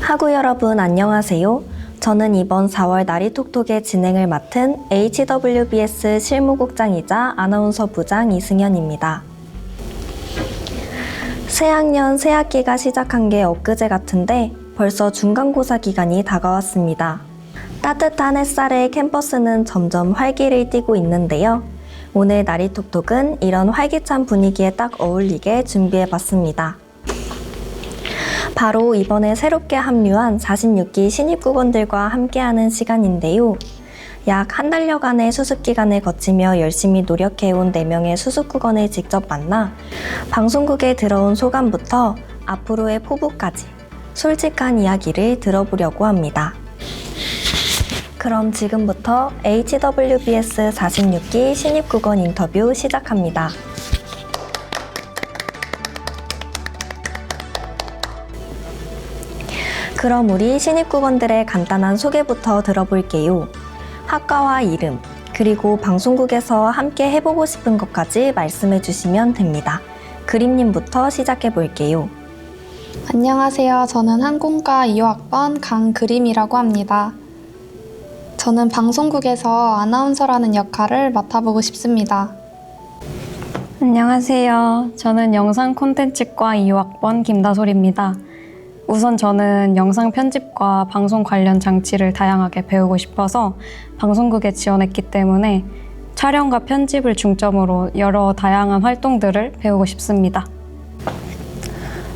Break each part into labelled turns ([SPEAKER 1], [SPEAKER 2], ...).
[SPEAKER 1] 하구 여러분 안녕하세요. 저는 이번 4월 나리톡톡의 진행을 맡은 HWBS 실무국장이자 아나운서 부장 이승현입니다. 새학년 새학기가 시작한 게 엊그제 같은데 벌써 중간고사 기간이 다가왔습니다. 따뜻한 햇살에 캠퍼스는 점점 활기를 띠고 있는데요. 오늘 나리톡톡은 이런 활기찬 분위기에 딱 어울리게 준비해봤습니다. 바로 이번에 새롭게 합류한 46기 신입국원들과 함께하는 시간인데요. 약 한 달여간의 수습기간을 거치며 열심히 노력해온 4명의 수습국원을 직접 만나 방송국에 들어온 소감부터 앞으로의 포부까지 솔직한 이야기를 들어보려고 합니다. 그럼 지금부터 HWBS 46기 신입국원 인터뷰 시작합니다. 그럼 우리 신입국원들의 간단한 소개부터 들어볼게요. 학과와 이름, 그리고 방송국에서 함께 해보고 싶은 것까지 말씀해 주시면 됩니다. 그림님부터 시작해 볼게요.
[SPEAKER 2] 안녕하세요. 저는 항공과 2호학번 강그림이라고 합니다. 저는 방송국에서 아나운서라는 역할을 맡아보고 싶습니다.
[SPEAKER 3] 안녕하세요. 저는 영상 콘텐츠과 2호학번 김다솔입니다. 우선 저는 영상 편집과 방송 관련 장치를 다양하게 배우고 싶어서 방송국에 지원했기 때문에 촬영과 편집을 중점으로 여러 다양한 활동들을 배우고 싶습니다.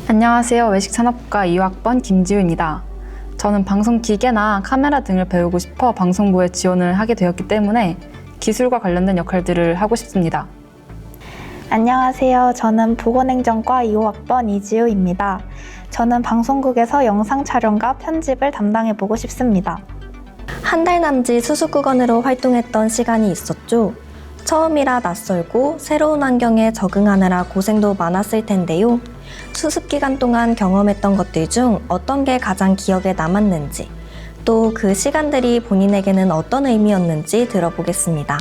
[SPEAKER 4] 안녕하세요. 외식산업과 2호학번 김지우입니다. 저는 방송 기계나 카메라 등을 배우고 싶어 방송부에 지원을 하게 되었기 때문에 기술과 관련된 역할들을 하고 싶습니다.
[SPEAKER 5] 안녕하세요. 저는 보건행정과 2호학번 이지우입니다. 저는 방송국에서 영상 촬영과 편집을 담당해보고 싶습니다.
[SPEAKER 1] 한 달 남짓 수습국원으로 활동했던 시간이 있었죠. 처음이라 낯설고 새로운 환경에 적응하느라 고생도 많았을 텐데요. 수습기간 동안 경험했던 것들 중 어떤 게 가장 기억에 남았는지, 또 그 시간들이 본인에게는 어떤 의미였는지 들어보겠습니다.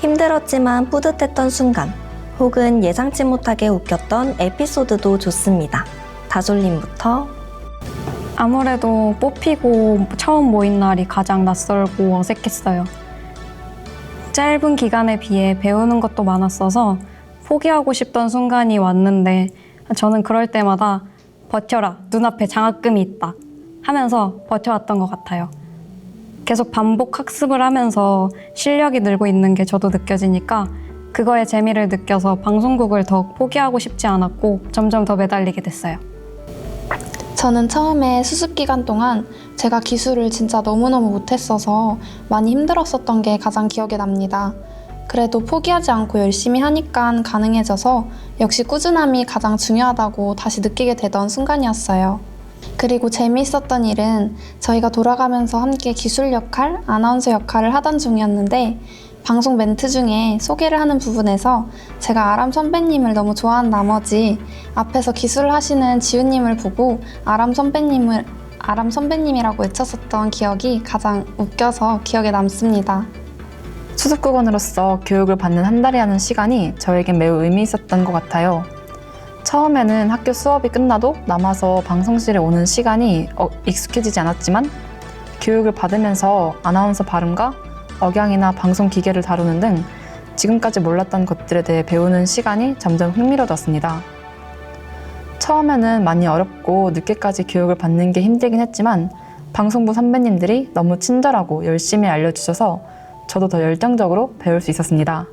[SPEAKER 1] 힘들었지만 뿌듯했던 순간, 혹은 예상치 못하게 웃겼던 에피소드도 좋습니다. 다솔님부터.
[SPEAKER 3] 아무래도 뽑히고 처음 모인 날이 가장 낯설고 어색했어요. 짧은 기간에 비해 배우는 것도 많았어서 포기하고 싶던 순간이 왔는데 저는 그럴 때마다 버텨라, 눈앞에 장학금이 있다 하면서 버텨왔던 것 같아요. 계속 반복 학습을 하면서 실력이 늘고 있는 게 저도 느껴지니까 그거에 재미를 느껴서 방송국을 더욱 포기하고 싶지 않았고 점점 더 매달리게 됐어요.
[SPEAKER 2] 저는 처음에 수습기간 동안 제가 기술을 진짜 너무너무 못했어서 많이 힘들었었던 게 가장 기억에 납니다. 그래도 포기하지 않고 열심히 하니까 가능해져서 역시 꾸준함이 가장 중요하다고 다시 느끼게 되던 순간이었어요. 그리고 재미있었던 일은 저희가 돌아가면서 함께 기술 역할, 아나운서 역할을 하던 중이었는데 방송 멘트 중에 소개를 하는 부분에서 제가 아람 선배님을 너무 좋아한 나머지 앞에서 기술을 하시는 지우님을 보고 아람 선배님이라고 외쳤었던 기억이 가장 웃겨서 기억에 남습니다.
[SPEAKER 4] 수습국원으로서 교육을 받는 한 달이라는 시간이 저에겐 매우 의미 있었던 것 같아요. 처음에는 학교 수업이 끝나도 남아서 방송실에 오는 시간이 익숙해지지 않았지만 교육을 받으면서 아나운서 발음과 억양이나 방송 기계를 다루는 등 지금까지 몰랐던 것들에 대해 배우는 시간이 점점 흥미로워졌습니다. 처음에는 많이 어렵고 늦게까지 교육을 받는 게 힘들긴 했지만 방송부 선배님들이 너무 친절하고 열심히 알려주셔서 저도 더 열정적으로 배울 수 있었습니다.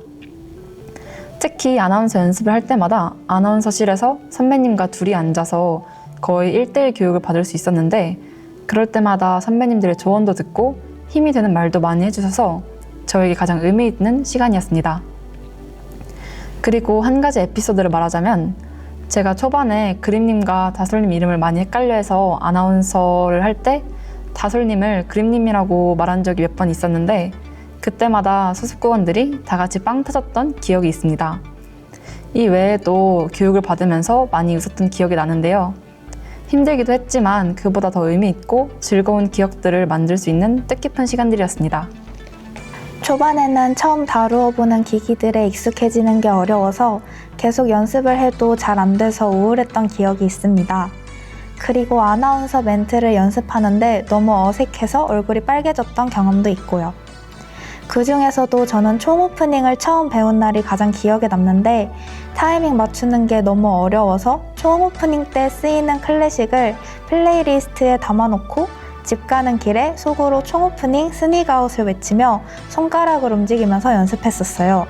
[SPEAKER 4] 특히 아나운서 연습을 할 때마다 아나운서실에서 선배님과 둘이 앉아서 거의 1:1 교육을 받을 수 있었는데 그럴 때마다 선배님들의 조언도 듣고 힘이 되는 말도 많이 해주셔서 저에게 가장 의미 있는 시간이었습니다. 그리고 한 가지 에피소드를 말하자면 제가 초반에 그림님과 다솔님 이름을 많이 헷갈려 해서 아나운서를 할 때 다솔님을 그림님이라고 말한 적이 몇 번 있었는데 그때마다 수습국원들이 다 같이 빵 터졌던 기억이 있습니다. 이 외에도 교육을 받으면서 많이 웃었던 기억이 나는데요. 힘들기도 했지만 그보다 더 의미 있고 즐거운 기억들을 만들 수 있는 뜻깊은 시간들이었습니다.
[SPEAKER 5] 초반에는 처음 다루어보는 기기들에 익숙해지는 게 어려워서 계속 연습을 해도 잘 안 돼서 우울했던 기억이 있습니다. 그리고 아나운서 멘트를 연습하는데 너무 어색해서 얼굴이 빨개졌던 경험도 있고요. 그 중에서도 저는 총 오프닝을 처음 배운 날이 가장 기억에 남는데 타이밍 맞추는 게 너무 어려워서 총 오프닝 때 쓰이는 클래식을 플레이리스트에 담아놓고 집 가는 길에 속으로 총 오프닝 스니그아웃을 외치며 손가락을 움직이면서 연습했었어요.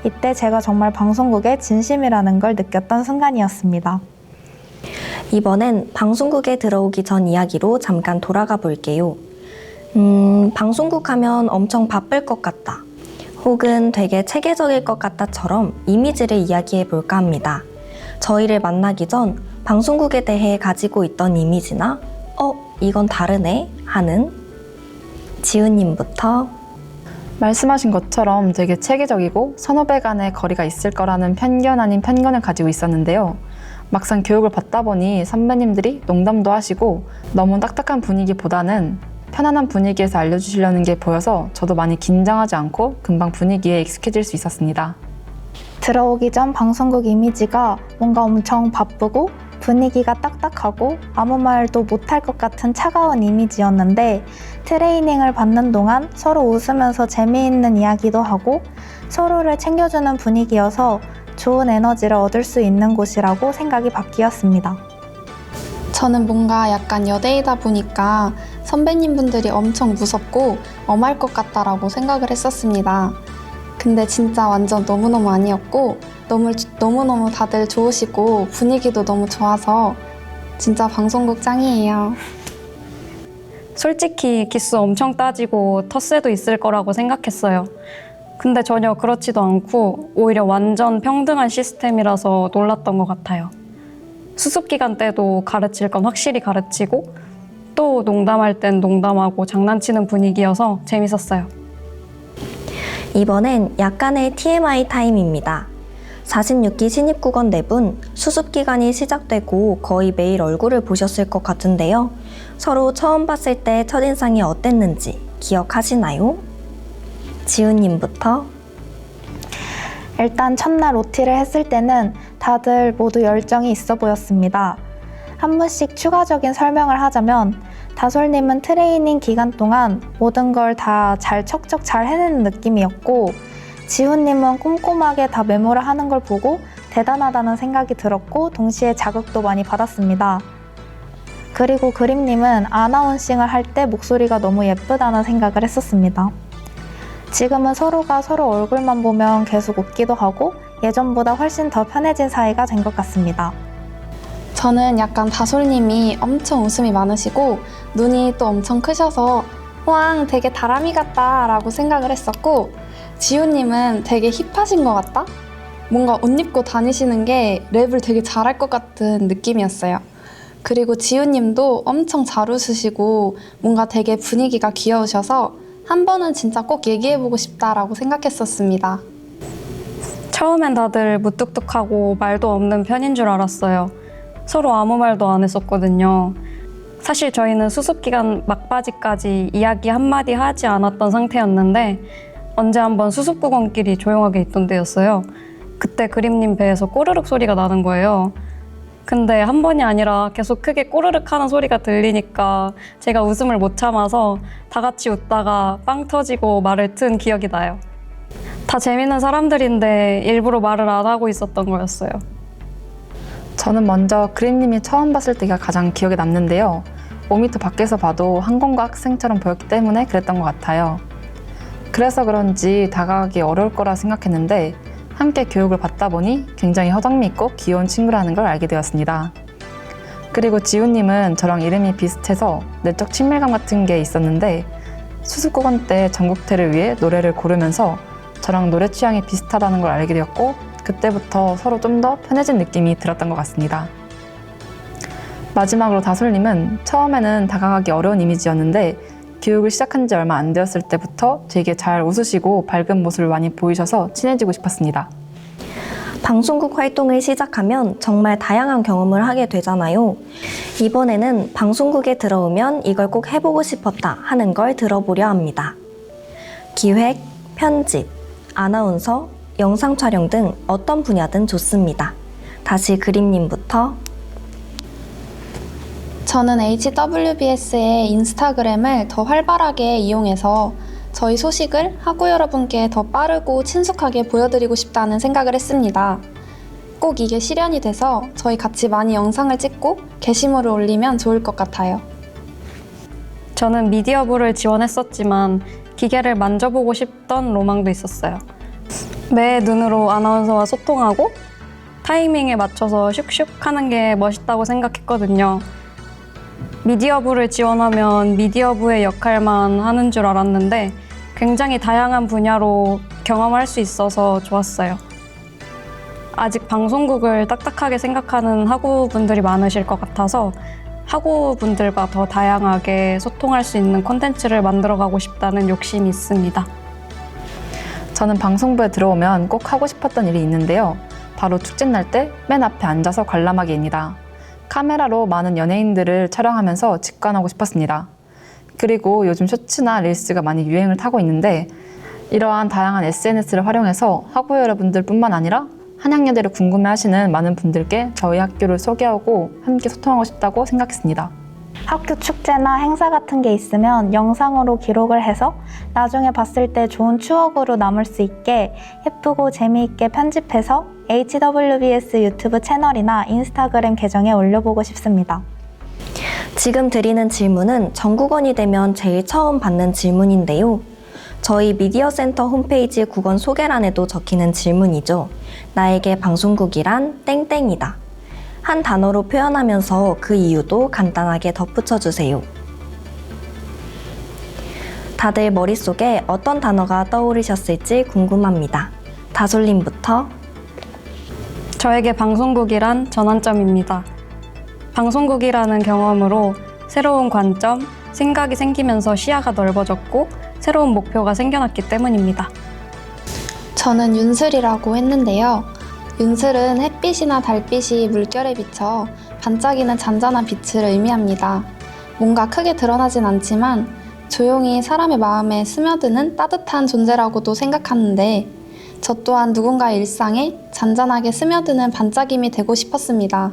[SPEAKER 5] 이때 제가 정말 방송국의 진심이라는 걸 느꼈던 순간이었습니다.
[SPEAKER 1] 이번엔 방송국에 들어오기 전 이야기로 잠깐 돌아가 볼게요. 방송국 하면 엄청 바쁠 것 같다. 혹은 되게 체계적일 것 같다처럼 이미지를 이야기해 볼까 합니다. 저희를 만나기 전 방송국에 대해 가지고 있던 이미지나 이건 다르네 하는 지훈님부터.
[SPEAKER 4] 말씀하신 것처럼 되게 체계적이고 선후배 간의 거리가 있을 거라는 편견 아닌 편견을 가지고 있었는데요. 막상 교육을 받다 보니 선배님들이 농담도 하시고 너무 딱딱한 분위기보다는 편안한 분위기에서 알려주시려는 게 보여서 저도 많이 긴장하지 않고 금방 분위기에 익숙해질 수 있었습니다.
[SPEAKER 5] 들어오기 전 방송국 이미지가 뭔가 엄청 바쁘고 분위기가 딱딱하고 아무 말도 못할 것 같은 차가운 이미지였는데 트레이닝을 받는 동안 서로 웃으면서 재미있는 이야기도 하고 서로를 챙겨주는 분위기여서 좋은 에너지를 얻을 수 있는 곳이라고 생각이 바뀌었습니다.
[SPEAKER 2] 저는 뭔가 약간 여대이다 보니까 선배님분들이 엄청 무섭고 엄할 것 같다라고 생각을 했었습니다. 근데 진짜 완전 너무너무 아니었고 너무너무 다들 좋으시고 분위기도 너무 좋아서 진짜 방송국 짱이에요.
[SPEAKER 3] 솔직히 기수 엄청 따지고 텃세도 있을 거라고 생각했어요. 근데 전혀 그렇지도 않고 오히려 완전 평등한 시스템이라서 놀랐던 것 같아요. 수습기간 때도 가르칠 건 확실히 가르치고 또 농담할 땐 농담하고 장난치는 분위기여서 재밌었어요.
[SPEAKER 1] 이번엔 약간의 TMI 타임입니다. 46기 신입국원 4분 수습기간이 시작되고 거의 매일 얼굴을 보셨을 것 같은데요. 서로 처음 봤을 때 첫인상이 어땠는지 기억하시나요? 지훈님부터.
[SPEAKER 5] 일단 첫날 OT를 했을 때는 다들 모두 열정이 있어 보였습니다. 한 분씩 추가적인 설명을 하자면 다솔님은 트레이닝 기간 동안 모든 걸 다 척척 잘 해내는 느낌이었고 지훈님은 꼼꼼하게 다 메모를 하는 걸 보고 대단하다는 생각이 들었고 동시에 자극도 많이 받았습니다. 그리고 그림님은 아나운싱을 할 때 목소리가 너무 예쁘다는 생각을 했었습니다. 지금은 서로가 서로 얼굴만 보면 계속 웃기도 하고 예전보다 훨씬 더 편해진 사이가 된 것 같습니다.
[SPEAKER 2] 저는 약간 다솔님이 엄청 웃음이 많으시고 눈이 또 엄청 크셔서 왕 되게 다람이 같다 라고 생각을 했었고 지훈님은 되게 힙하신 것 같다? 뭔가 옷 입고 다니시는 게 랩을 되게 잘할 것 같은 느낌이었어요. 그리고 지훈님도 엄청 잘 웃으시고 뭔가 되게 분위기가 귀여우셔서 한 번은 진짜 꼭 얘기해보고 싶다라고 생각했었습니다.
[SPEAKER 3] 처음엔 다들 무뚝뚝하고 말도 없는 편인 줄 알았어요. 서로 아무 말도 안 했었거든요. 사실 저희는 수습기간 막바지까지 이야기 한마디 하지 않았던 상태였는데 언제 한번 수습국원끼리 조용하게 있던 때였어요. 그때 그림님 배에서 꼬르륵 소리가 나는 거예요. 근데 한 번이 아니라 계속 크게 꼬르륵 하는 소리가 들리니까 제가 웃음을 못 참아서 다 같이 웃다가 빵 터지고 말을 튼 기억이 나요. 다 재밌는 사람들인데 일부러 말을 안 하고 있었던 거였어요.
[SPEAKER 4] 저는 먼저 그림님이 처음 봤을 때가 가장 기억에 남는데요. 5m 밖에서 봐도 항공과 학생처럼 보였기 때문에 그랬던 것 같아요. 그래서 그런지 다가가기 어려울 거라 생각했는데 함께 교육을 받다 보니 굉장히 허당미 있고 귀여운 친구라는 걸 알게 되었습니다. 그리고 지훈님은 저랑 이름이 비슷해서 내적 친밀감 같은 게 있었는데 수습국원 때 전국태를 위해 노래를 고르면서 저랑 노래 취향이 비슷하다는 걸 알게 되었고 그때부터 서로 좀 더 편해진 느낌이 들었던 것 같습니다. 마지막으로 다솔님은 처음에는 다가가기 어려운 이미지였는데 교육을 시작한 지 얼마 안 되었을 때부터 되게 잘 웃으시고 밝은 모습을 많이 보이셔서 친해지고 싶었습니다.
[SPEAKER 1] 방송국 활동을 시작하면 정말 다양한 경험을 하게 되잖아요. 이번에는 방송국에 들어오면 이걸 꼭 해보고 싶었다 하는 걸 들어보려 합니다. 기획, 편집, 아나운서, 영상 촬영 등 어떤 분야든 좋습니다. 다시 그림님부터.
[SPEAKER 2] 저는 HWBS의 인스타그램을 더 활발하게 이용해서 저희 소식을 학우 여러분께 더 빠르고 친숙하게 보여드리고 싶다는 생각을 했습니다. 꼭 이게 실현이 돼서 저희 같이 많이 영상을 찍고 게시물을 올리면 좋을 것 같아요.
[SPEAKER 3] 저는 미디어부를 지원했었지만 기계를 만져보고 싶던 로망도 있었어요. 매 눈으로 아나운서와 소통하고 타이밍에 맞춰서 슉슉 하는 게 멋있다고 생각했거든요. 미디어부를 지원하면 미디어부의 역할만 하는 줄 알았는데 굉장히 다양한 분야로 경험할 수 있어서 좋았어요. 아직 방송국을 딱딱하게 생각하는 학우분들이 많으실 것 같아서 학우분들과 더 다양하게 소통할 수 있는 콘텐츠를 만들어가고 싶다는 욕심이 있습니다.
[SPEAKER 4] 저는 방송부에 들어오면 꼭 하고 싶었던 일이 있는데요. 바로 축제날 때 맨 앞에 앉아서 관람하기입니다. 카메라로 많은 연예인들을 촬영하면서 직관하고 싶었습니다. 그리고 요즘 쇼츠나 릴스가 많이 유행을 타고 있는데 이러한 다양한 SNS를 활용해서 학우 여러분들뿐만 아니라 한양여대를 궁금해하시는 많은 분들께 저희 학교를 소개하고 함께 소통하고 싶다고 생각했습니다.
[SPEAKER 5] 학교 축제나 행사 같은 게 있으면 영상으로 기록을 해서 나중에 봤을 때 좋은 추억으로 남을 수 있게 예쁘고 재미있게 편집해서 HWBS 유튜브 채널이나 인스타그램 계정에 올려보고 싶습니다.
[SPEAKER 1] 지금 드리는 질문은 전국원이 되면 제일 처음 받는 질문인데요. 저희 미디어센터 홈페이지 국원 소개란에도 적히는 질문이죠. 나에게 방송국이란 땡땡이다. 한 단어로 표현하면서 그 이유도 간단하게 덧붙여주세요. 다들 머릿속에 어떤 단어가 떠오르셨을지 궁금합니다. 다솔님부터.
[SPEAKER 3] 저에게 방송국이란 전환점입니다. 방송국이라는 경험으로 새로운 관점, 생각이 생기면서 시야가 넓어졌고 새로운 목표가 생겨났기 때문입니다.
[SPEAKER 2] 저는 윤슬이라고 했는데요. 윤슬은 햇빛이나 달빛이 물결에 비쳐 반짝이는 잔잔한 빛을 의미합니다. 뭔가 크게 드러나진 않지만 조용히 사람의 마음에 스며드는 따뜻한 존재라고도 생각하는데 저 또한 누군가의 일상에 잔잔하게 스며드는 반짝임이 되고 싶었습니다.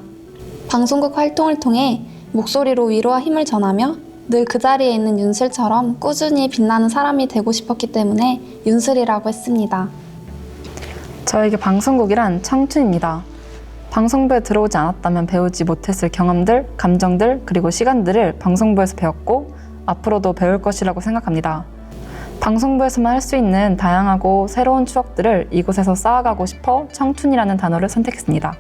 [SPEAKER 2] 방송국 활동을 통해 목소리로 위로와 힘을 전하며 늘 그 자리에 있는 윤슬처럼 꾸준히 빛나는 사람이 되고 싶었기 때문에 윤슬이라고 했습니다.
[SPEAKER 4] 저에게 방송국이란 청춘입니다. 방송부에 들어오지 않았다면 배우지 못했을 경험들, 감정들, 그리고 시간들을 방송부에서 배웠고 앞으로도 배울 것이라고 생각합니다. 방송부에서만 할 수 있는 다양하고 새로운 추억들을 이곳에서 쌓아가고 싶어 청춘이라는 단어를 선택했습니다.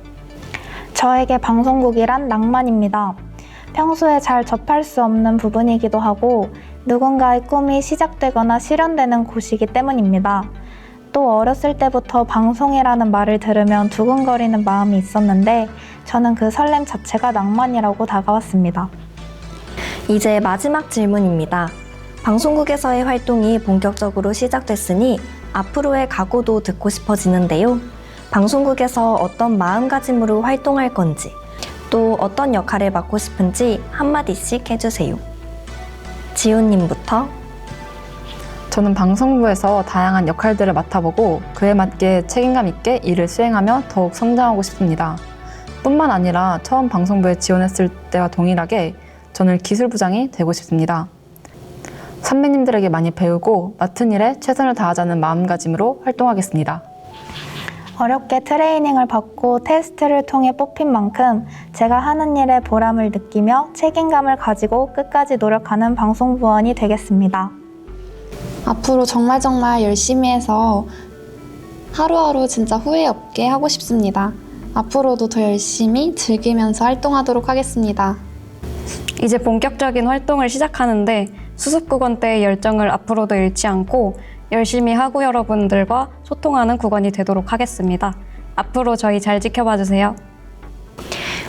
[SPEAKER 5] 저에게 방송국이란 낭만입니다. 평소에 잘 접할 수 없는 부분이기도 하고 누군가의 꿈이 시작되거나 실현되는 곳이기 때문입니다. 또 어렸을 때부터 방송이라는 말을 들으면 두근거리는 마음이 있었는데 저는 그 설렘 자체가 낭만이라고 다가왔습니다.
[SPEAKER 1] 이제 마지막 질문입니다. 방송국에서의 활동이 본격적으로 시작됐으니 앞으로의 각오도 듣고 싶어지는데요. 방송국에서 어떤 마음가짐으로 활동할 건지, 또 어떤 역할을 맡고 싶은지 한마디씩 해주세요. 지훈님부터.
[SPEAKER 4] 저는 방송부에서 다양한 역할들을 맡아보고 그에 맞게 책임감 있게 일을 수행하며 더욱 성장하고 싶습니다. 뿐만 아니라 처음 방송부에 지원했을 때와 동일하게 저는 기술부장이 되고 싶습니다. 선배님들에게 많이 배우고 맡은 일에 최선을 다하자는 마음가짐으로 활동하겠습니다.
[SPEAKER 5] 어렵게 트레이닝을 받고 테스트를 통해 뽑힌 만큼 제가 하는 일에 보람을 느끼며 책임감을 가지고 끝까지 노력하는 방송부원이 되겠습니다.
[SPEAKER 2] 앞으로 정말 열심히 해서 하루하루 진짜 후회 없게 하고 싶습니다. 앞으로도 더 열심히 즐기면서 활동하도록 하겠습니다.
[SPEAKER 3] 이제 본격적인 활동을 시작하는데 수습국원 때의 열정을 앞으로도 잃지 않고 열심히 학우 여러분들과 소통하는 국원이 되도록 하겠습니다. 앞으로 저희 잘 지켜봐 주세요.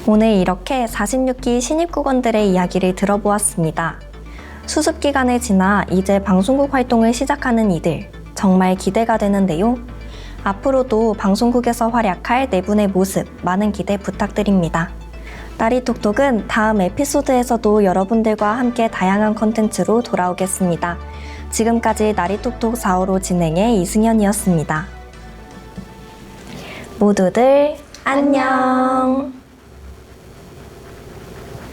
[SPEAKER 1] 오늘 이렇게 46기 신입국원들의 이야기를 들어보았습니다. 수습 기간을 지나 이제 방송국 활동을 시작하는 이들, 정말 기대가 되는데요. 앞으로도 방송국에서 활약할 네 분의 모습 많은 기대 부탁드립니다. 나리톡톡은 다음 에피소드에서도 여러분들과 함께 다양한 콘텐츠로 돌아오겠습니다. 지금까지 나리톡톡 4호로 진행의 이승현이었습니다. 모두들 안녕!